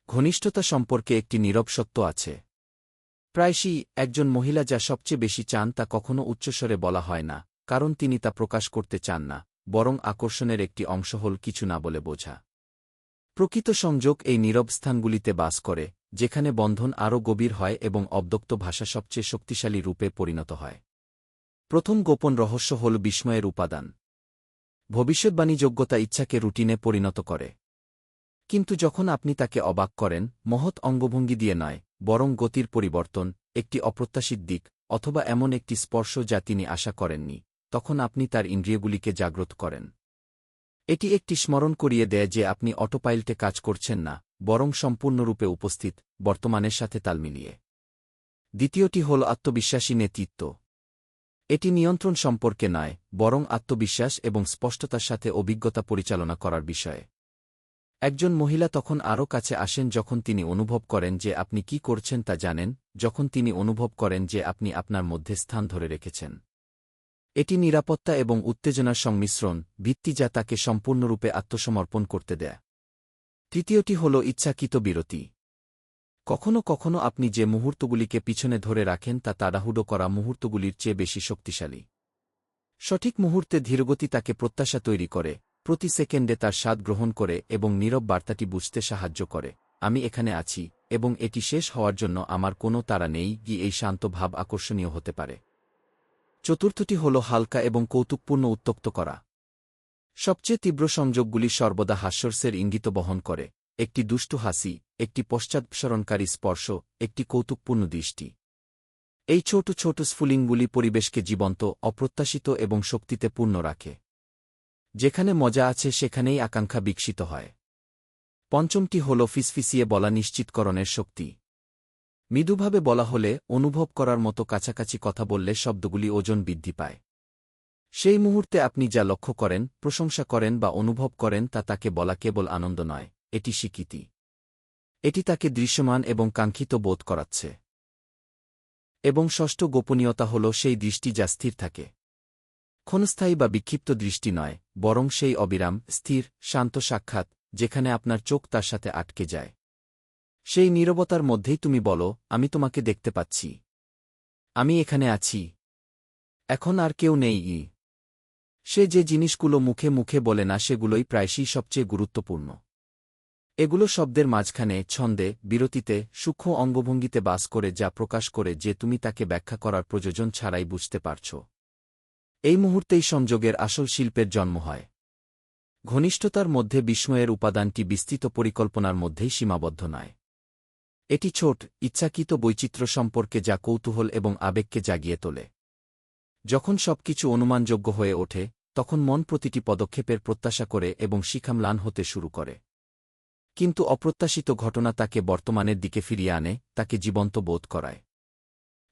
ঘনিষ্ঠতা সম্পর্কে একটি নীরব সত্য আছে। প্রায়শই একজন মহিলা যা সবচেয়ে বেশি চান তা কখনো উচ্চস্বরে বলা হয় না, কারণ তিনি তা প্রকাশ করতে চান না, বরং আকর্ষণের একটি অংশ হল কিছু না বলে বোঝা। প্রকৃত সংযোগ এই নীরব স্থানগুলিতে বাস করে, যেখানে বন্ধন আরও গভীর হয় এবং অব্যক্ত ভাষা সবচেয়ে শক্তিশালী রূপে পরিণত হয়। প্রথম গোপন রহস্য হল বিস্ময়ের উপাদান। ভবিষ্যদ্বাণীযোগ্যতা ইচ্ছাকে রুটিনে পরিণত করে। কিন্তু যখন আপনি তাকে অবাক করেন, মহৎ অঙ্গভঙ্গি দিয়ে নয়, বরং গতির পরিবর্তন, একটি অপ্রত্যাশিত দিক, অথবা এমন একটি স্পর্শ যা তিনি আশা করেননি, তখন আপনি তার ইন্দ্রিয়গুলিকে জাগ্রত করেন। এটি একটি স্মরণ করিয়ে দেয় যে আপনি অটোপাইলটে কাজ করছেন না, বরং সম্পূর্ণরূপে উপস্থিত, বর্তমানের সাথে তাল মিলিয়ে। দ্বিতীয়টি হল আত্মবিশ্বাসী নেতৃত্ব। এটি নিয়ন্ত্রণ সম্পর্কে নয়, বরং আত্মবিশ্বাস এবং স্পষ্টতার সাথে অভিজ্ঞতা পরিচালনা করার বিষয়ে। একজন মহিলা তখন আরও কাছে আসেন যখন তিনি অনুভব করেন যে আপনি কি করছেন তা জানেন, যখন তিনি অনুভব করেন যে আপনি আপনার মধ্যে স্থান ধরে রেখেছেন। এটি নিরাপত্তা এবং উত্তেজনার সংমিশ্রণ, ভিত্তি যা তাকে সম্পূর্ণরূপে আত্মসমর্পণ করতে দেয়। তৃতীয়টি হল ইচ্ছাকৃত বিরতি। কখনো কখনো আপনি যে মুহূর্তগুলিকে পিছনে ধরে রাখেন তা তাড়াহুড়ো করা মুহূর্তগুলির চেয়ে বেশি শক্তিশালী। সঠিক মুহূর্তে ধীরগতি তাকে প্রত্যাশা তৈরি করে, প্রতি সেকেন্ডে তার স্বাদ গ্রহণ করে এবং নীরব বার্তাটি বুঝতে সাহায্য করে, আমি এখানে আছি, এবং এটি শেষ হওয়ার জন্য আমার কোনো তাড়া নেই। এই শান্ত ভাব আকর্ষণীয় হতে পারে। চতুর্থটি হল হালকা এবং কৌতুকপূর্ণ উত্তক্ত করা। সবচেয়ে তীব্র সংযোগগুলি সর্বদা হাস্যরসের ইঙ্গিত বহন করে, একটি দুষ্টু হাসি, একটি পশ্চাৎপসরণকারী স্পর্শ, একটি কৌতুকপূর্ণ দৃষ্টি। এই ছোট ছোট স্ফুলিঙ্গগুলি পরিবেশকে জীবন্ত, অপ্রত্যাশিত এবং শক্তিতে পূর্ণ রাখে। যেখানে মজা আছে সেখানেই আকাঙ্ক্ষা বিকশিত হয়। পঞ্চমটি হল ফিসফিসিয়ে বলা নিশ্চিতকরণের শক্তি। মৃদুভাবে বলা হলে, অনুভব করার মতো কাছাকাছি কথা বললে শব্দগুলি ওজন বৃদ্ধি পায়। সেই মুহূর্তে আপনি যা লক্ষ্য করেন, প্রশংসা করেন বা অনুভব করেন তা তাকে বলা কেবল আনন্দ নয়, এটি স্বীকৃতি। এটি তাকে দৃশ্যমান এবং কাঙ্ক্ষিত বোধ করাচ্ছে। এবং ষষ্ঠ গোপনীয়তা হল সেই দৃষ্টি যা স্থির থাকে। ক্ষণস্থায়ী বা বিক্ষিপ্ত দৃষ্টি নয়, বরং সেই অবিরাম, স্থির, শান্ত সাক্ষাৎ, যেখানে আপনার চোখ তার সাথে আটকে যায়। সেই নীরবতার মধ্যেই তুমি বলো, আমি তোমাকে দেখতে পাচ্ছি। আমি এখানে আছি। এখন আর কেউ নেই। সে যে জিনিসগুলো মুখে মুখে বলে না সেগুলোই প্রায়শই সবচেয়ে গুরুত্বপূর্ণ। এগুলো শব্দের মাঝখানে, ছন্দে, বিরতিতে, সূক্ষ্ম অঙ্গভঙ্গিতে বাস করে, যা প্রকাশ করে যে তুমি তাকে ব্যাখ্যা করার প্রয়োজন ছাড়াই বুঝতে পারছ। এই মুহূর্তেই সংযোগের আসল শিল্পের জন্ম হয়। ঘনিষ্ঠতার মধ্যে বিস্ময়ের উপাদানটি বিস্তৃত পরিকল্পনার মধ্যেই সীমাবদ্ধ নয়। এটি ছোট, ইচ্ছাকৃত বৈচিত্র্য সম্পর্কে যা কৌতূহল এবং আবেগকে জাগিয়ে তোলে। যখন সবকিছু অনুমানযোগ্য হয়ে ওঠে, তখন মন প্রতিটি পদক্ষেপের প্রত্যাশা করে এবং শিখাম্লান হতে শুরু করে। কিন্তু অপ্রত্যাশিত ঘটনা তাকে বর্তমানের দিকে ফিরিয়ে আনে, তাকে জীবন্ত বোধ করায়।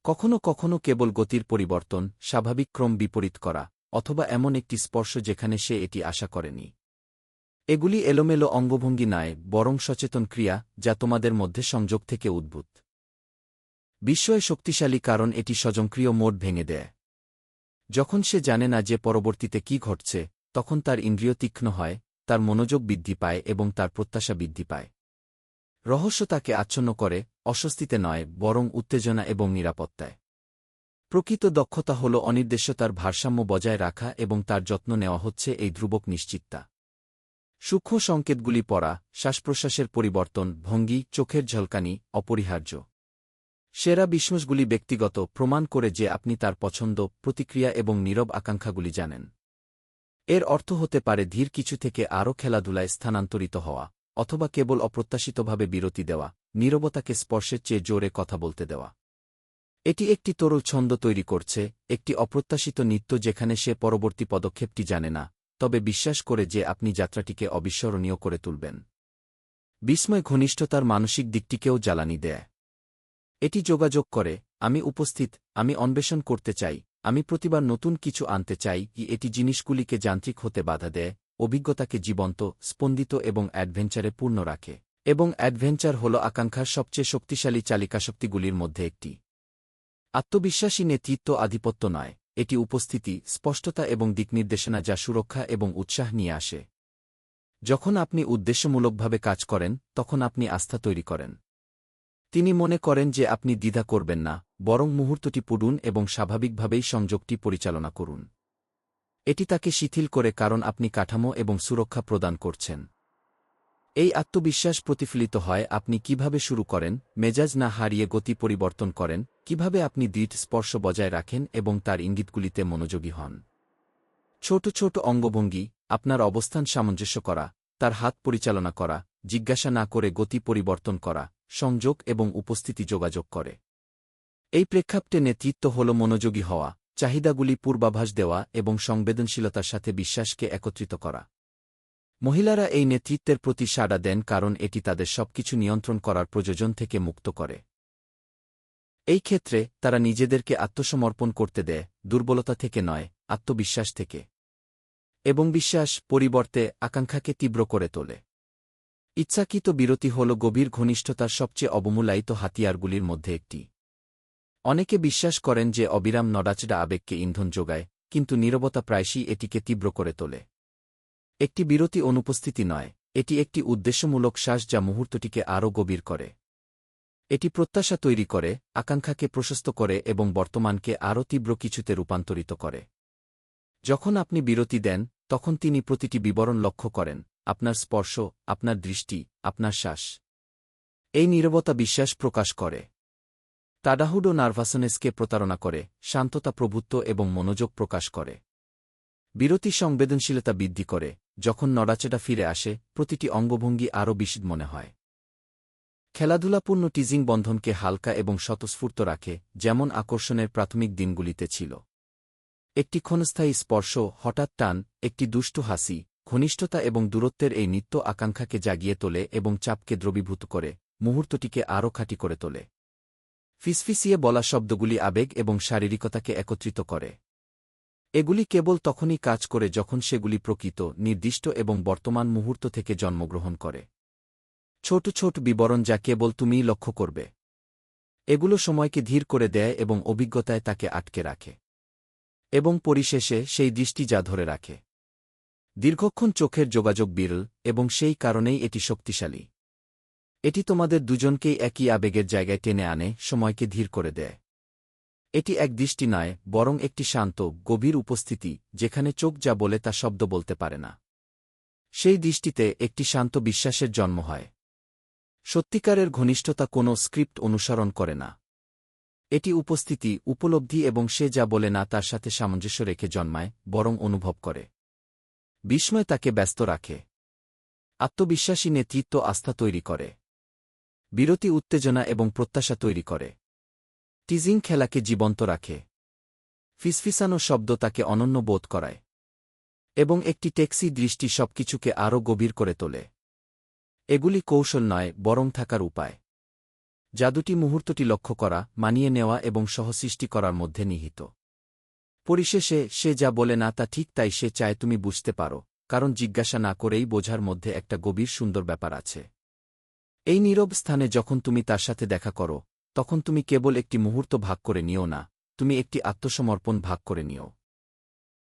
কখনো কখনো কেবল গতির পরিবর্তন, স্বাভাবিক ক্রম বিপরীত করা, অথবা এমন একটি স্পর্শ যেখানে সে এটি আশা করেনি। এগুলি এলোমেলো অঙ্গভঙ্গি নয়, বরং সচেতন ক্রিয়া, যা তোমাদের মধ্যে সংযোগ থেকে উদ্ভূত। বিস্ময় শক্তিশালী কারণ এটি স্বয়ংক্রিয় মোড ভেঙে দেয়। যখন সে জানে না যে পরবর্তীতে কি ঘটছে, তখন তার ইন্দ্রিয় তীক্ষ্ণ হয়, তার মনোযোগ বৃদ্ধি পায় এবং তার প্রত্যাশা বৃদ্ধি পায়। রহস্য তাকে আচ্ছন্ন করে, অস্বস্তিতে নয়, বরং উত্তেজনা এবং নিরাপত্তায়। প্রকৃত দক্ষতা হল অনির্দেশ্যতার ভারসাম্য বজায় রাখা এবং তার যত্ন নেওয়া হচ্ছে এই ধ্রুবক নিশ্চিততা। সূক্ষ্ম সংকেতগুলি পড়া, শ্বাসপ্রশ্বাসের পরিবর্তন, ভঙ্গি, চোখের ঝলকানি, অপরিহার্য। সেরা বিস্ময়গুলি ব্যক্তিগত, প্রমাণ করে যে আপনি তার পছন্দ, প্রতিক্রিয়া এবং নীরব আকাঙ্ক্ষাগুলি জানেন। এর অর্থ হতে পারে ধীর কিছু থেকে আরও খেলাধুলায় স্থানান্তরিত হওয়া, অথবা কেবল অপ্রত্যাশিতভাবে বিরতি দেওয়া, নীরবতাকে স্পর্শের চেয়ে জোরে কথা বলতে দেওয়া। এটি একটি তরল ছন্দ তৈরি করছে, একটি অপ্রত্যাশিত নৃত্য যেখানে সে পরবর্তী পদক্ষেপটি জানে না, তবে বিশ্বাস করে যে আপনি যাত্রাটিকে অবিস্মরণীয় করে তুলবেন। বিস্ময় ঘনিষ্ঠতার মানসিক দিকটিকেও জ্বালানি দেয়। এটি যোগাযোগ করে, আমি উপস্থিত, আমি অন্বেষণ করতে চাই, আমি প্রতিবার নতুন কিছু আনতে চাই। এটি জিনিসগুলিকে যান্ত্রিক হতে বাধা দেয়, অভিজ্ঞতাকে জীবন্ত, স্পন্দিত এবং অ্যাডভেঞ্চারে পূর্ণ রাখে। এবং অ্যাডভেঞ্চার হল আকাঙ্ক্ষার সবচেয়ে শক্তিশালী চালিকাশক্তিগুলির মধ্যে একটি। আত্মবিশ্বাসী নেতৃত্ব আধিপত্য নয়, এটি উপস্থিতি, স্পষ্টতা এবং দিকনির্দেশনা যা সুরক্ষা এবং উৎসাহ নিয়ে আসে। যখন আপনি উদ্দেশ্যমূলকভাবে কাজ করেন তখন আপনি আস্থা তৈরি করেন। তিনি মনে করেন যে আপনি দ্বিধা করবেন না, বরং মুহূর্তটি পড়ুন এবং স্বাভাবিকভাবেই সংযোগটি পরিচালনা করুন। এটি তাকে শিথিল করে কারণ আপনি কাঠামো এবং সুরক্ষা প্রদান করছেন। এই আত্মবিশ্বাস প্রতিফলিত হয় আপনি কিভাবে শুরু করেন, মেজাজ না হারিয়ে গতি পরিবর্তন করেন, কিভাবে আপনি দৃঢ় স্পর্শ বজায় রাখেন এবং তার ইঙ্গিতগুলিতে মনোযোগী হন। ছোট ছোট অঙ্গভঙ্গি, আপনার অবস্থান সামঞ্জস্য করা, তার হাত পরিচালনা করা, জিজ্ঞাসা না করে গতি পরিবর্তন করা, সংযোগ এবং উপস্থিতি যোগাযোগ করে। এই প্রেক্ষাপটে নেতৃত্ব হল মনোযোগী হওয়া, চাহিদাগুলি পূর্বাভাস দেওয়া এবং সংবেদনশীলতার সাথে বিশ্বাসকে একত্রিত করা। মহিলারা এই নেতৃত্বের প্রতি সাড়া দেন কারণ এটি তাদের সবকিছু নিয়ন্ত্রণ করার প্রয়োজন থেকে মুক্ত করে। এই ক্ষেত্রে তারা নিজেদেরকে আত্মসমর্পণ করতে দেয়, দুর্বলতা থেকে নয়, আত্মবিশ্বাস থেকে। এবং বিশ্বাস পরিবর্তে আকাঙ্ক্ষাকে তীব্র করে তোলে। ইচ্ছাকৃত বিরতি হল গভীর ঘনিষ্ঠতার সবচেয়ে অবমূল্যায়িত হাতিয়ারগুলির মধ্যে একটি। অনেকে বিশ্বাস করেন যে অবিরাম নড়াচড়া আবেগকে ইন্ধন যোগায়, কিন্তু নীরবতা প্রায়শই এটিকে তীব্র করে তোলে। একটি বিরতি অনুপস্থিতি নয়, এটি একটি উদ্দেশ্যমূলক শ্বাস যা মুহূর্তটিকে আরও গভীর করে। এটি প্রত্যাশা তৈরি করে, আকাঙ্ক্ষাকে প্রশস্ত করে এবং বর্তমানকে আরও তীব্র কিছুতে রূপান্তরিত করে। যখন আপনি বিরতি দেন, তখন তিনি প্রতিটি বিবরণ লক্ষ্য করেন, আপনার স্পর্শ, আপনার দৃষ্টি, আপনার শ্বাস। এই নীরবতা বিশ্বাস প্রকাশ করে। তাড়াহুড়ো নার্ভাসনেসকে প্রতারণা করে, শান্ততা প্রভুত্ব এবং মনোযোগ প্রকাশ করে। বিরতি সংবেদনশীলতা বৃদ্ধি করে, যখন নড়াচড়া ফিরে আসে, প্রতিটি অঙ্গভঙ্গি আরও বিশদ মনে হয়। খেলাধুলাপূর্ণ টিজিং বন্ধনকে হালকা এবং স্বতঃস্ফূর্ত রাখে, যেমন আকর্ষণের প্রাথমিক দিনগুলিতে ছিল। একটি ক্ষণস্থায়ী স্পর্শ, হঠাৎ টান, একটি দুষ্টু হাসি, ঘনিষ্ঠতা এবং দূরত্বের এই নিত্য আকাঙ্ক্ষাকে জাগিয়ে তোলে এবং চাপকে দ্রবীভূত করে, মুহূর্তটিকে আরও খাঁটি করে তোলে। ফিসফিসিয়ে বলা শব্দগুলি আবেগ এবং শারীরিকতাকে একত্রিত করে। এগুলি কেবল তখনই কাজ করে যখন সেগুলি প্রকৃত, নির্দিষ্ট এবং বর্তমান মুহূর্ত থেকে জন্মগ্রহণ করে। ছোট ছোট বিবরণ যা কেবল তুমিই লক্ষ্য করবে। এগুলো সময়কে ধীর করে দেয় এবং অভিজ্ঞতায় তাকে আটকে রাখে। এবং পরিশেষে সেই দৃষ্টি যা ধরে রাখে। দীর্ঘক্ষণ চোখের যোগাযোগ বিরল, এবং সেই কারণেই এটি শক্তিশালী। এটি তোমাদের দুজনকেই একই আবেগের জায়গায় টেনে আনে, সময়কে ধীর করে দেয়। এটি এক দৃষ্টি নয়, বরং একটি শান্ত, গভীর উপস্থিতি, যেখানে চোখ যা বলে তা শব্দ বলতে পারে না। সেই দৃষ্টিতে একটি শান্ত বিশ্বাসের জন্ম হয়। সত্যিকারের ঘনিষ্ঠতা কোনো স্ক্রিপ্ট অনুসরণ করে না। এটি উপস্থিতি, উপলব্ধি এবং সে যা বলে না তার সাথে সামঞ্জস্য রেখে জন্মায়, বরং অনুভব করে। বিস্ময় তাকে ব্যস্ত রাখে। আত্মবিশ্বাসী নেতৃত্ব আস্থা তৈরি করে। বিরতি উত্তেজনা এবং প্রত্যাশা তৈরি করে। টিজিং খেলাকে জীবন্ত রাখে। ফিসফিসানো শব্দ তাকে অনন্য বোধ করায়। এবং একটি ট্যাক্সি দৃষ্টি সবকিছুকে আরও গভীর করে তোলে। এগুলি কৌশল নয়, বরং থাকার উপায়। জাদুটি মুহূর্তটি লক্ষ্য করা, মানিয়ে নেওয়া এবং সহসৃষ্টি করার মধ্যে নিহিত। পরিশেষে সে যা বলে না তা ঠিক তাই সে চায় তুমি বুঝতে পারো, কারণ জিজ্ঞাসা না করেই বোঝার মধ্যে একটা গভীর সুন্দর ব্যাপার আছে। এই নীরব স্থানে যখন তুমি তার সাথে দেখা করো, তখন তুমি কেবল একটি মুহূর্ত ভাগ করে নিও না, তুমি একটি আত্মসমর্পণ ভাগ করে নিও।